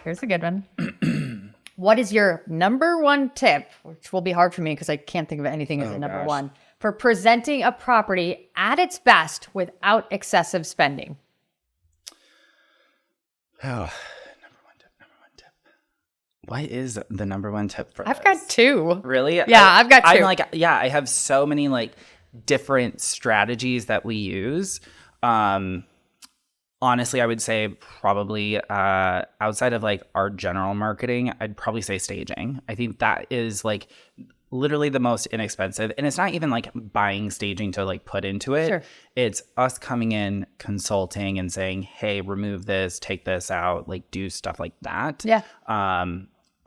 Here's a good one. What is your number one tip, which will be hard for me because I can't think of anything as a number one, for presenting a property at its best without excessive spending? Oh, number one tip. What is the number one tip for I've got two. Really? Yeah, I've got two. I have so many different strategies that we use. Honestly, I would say probably outside of our general marketing, I'd probably say staging. I think that is literally the most inexpensive. And it's not even buying staging to put into it. Sure. It's us coming in, consulting and saying, hey, remove this, take this out, do stuff like that. Yeah.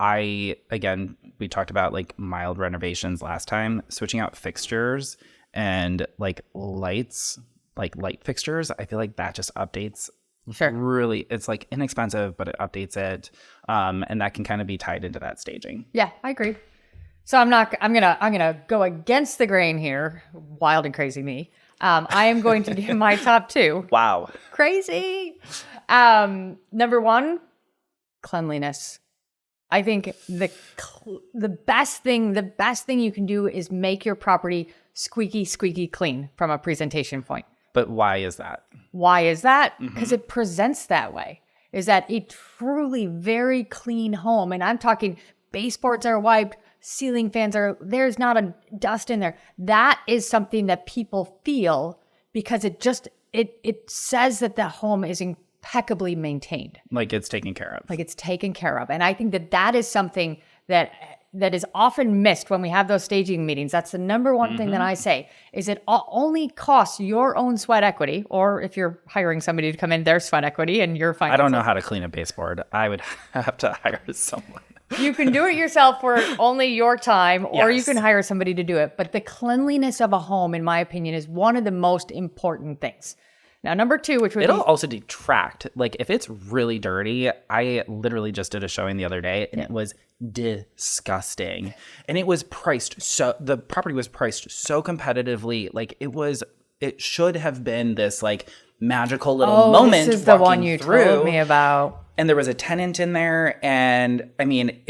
We talked about mild renovations last time, switching out fixtures and lights. Light fixtures, I feel like that just updates. Sure. Really, it's inexpensive, but it updates it, and that can kind of be tied into that staging. Yeah, I agree. So I'm gonna go against the grain here. Wild and crazy me. I am going to do my top two. Wow, crazy. Number one, cleanliness. I think the best thing you can do is make your property squeaky clean from a presentation point. But why is that? Because it presents that way. Is that a truly very clean home? And I'm talking baseboards are wiped, ceiling fans there's not a dust in there. That is something that people feel because it says that the home is impeccably maintained. It's taken care of. And I think that is something that is often missed when we have those staging meetings. That's the number one thing that I say is it only costs your own sweat equity, or if you're hiring somebody to come in, their sweat equity and you're fine. I don't know how to clean a baseboard. I would have to hire someone. You can do it yourself for only your time, or you can hire somebody to do it. But the cleanliness of a home, in my opinion, is one of the most important things. Now, number two, which would it'll also detract. If it's really dirty, I literally just did a showing the other day, and it was disgusting. And it was the property was priced so competitively. It should have been this magical little moment. This is the one you told me about. And there was a tenant in there, and I mean,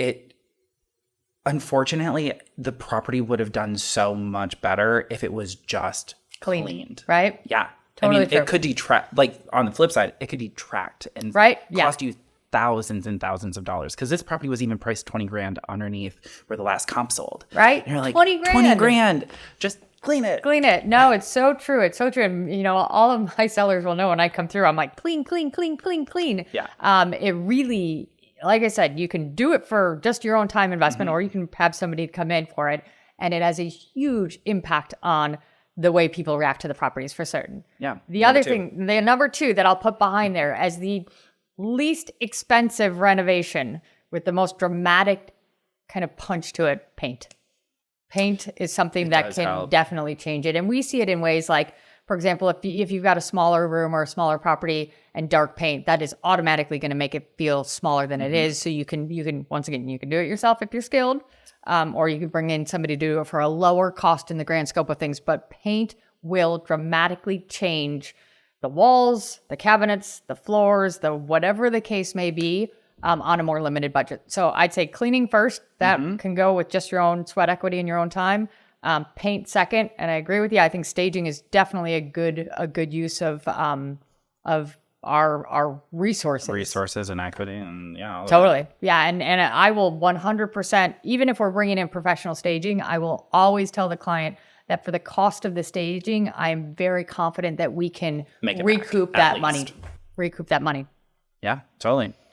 unfortunately, the property would have done so much better if it was just cleaned. Right? Yeah. Totally true. It could detract, on the flip side, it could detract and cost you thousands and thousands of dollars. Because this property was even priced $20,000 underneath where the last comp sold. Right? And you're like, $20,000. Just clean it. Clean it. No, it's so true. It's so true. And, all of my sellers will know when I come through, I'm like, clean. Yeah. It really, like I said, you can do it for just your own time investment, or you can have somebody come in for it. And it has a huge impact on the way people react to the properties for certain. Yeah. The other thing, the number two that I'll put behind there as the least expensive renovation with the most dramatic kind of punch to it, paint. Paint is something that can definitely change it. And we see it in ways for example, if you've got a smaller room or a smaller property and dark paint, that is automatically going to make it feel smaller than it is. So you can once again, you can do it yourself if you're skilled. Or you could bring in somebody to do it for a lower cost in the grand scope of things. But paint will dramatically change the walls, the cabinets, the floors, whatever the case may be, on a more limited budget. So I'd say cleaning first. That can go with just your own sweat equity and your own time. Paint second. And I agree with you. I think staging is definitely a good use of our resources and equity, and totally. Yeah. And I will 100%, even if we're bringing in professional staging, I will always tell the client that for the cost of the staging, I'm very confident that we can recoup that money. Yeah, totally.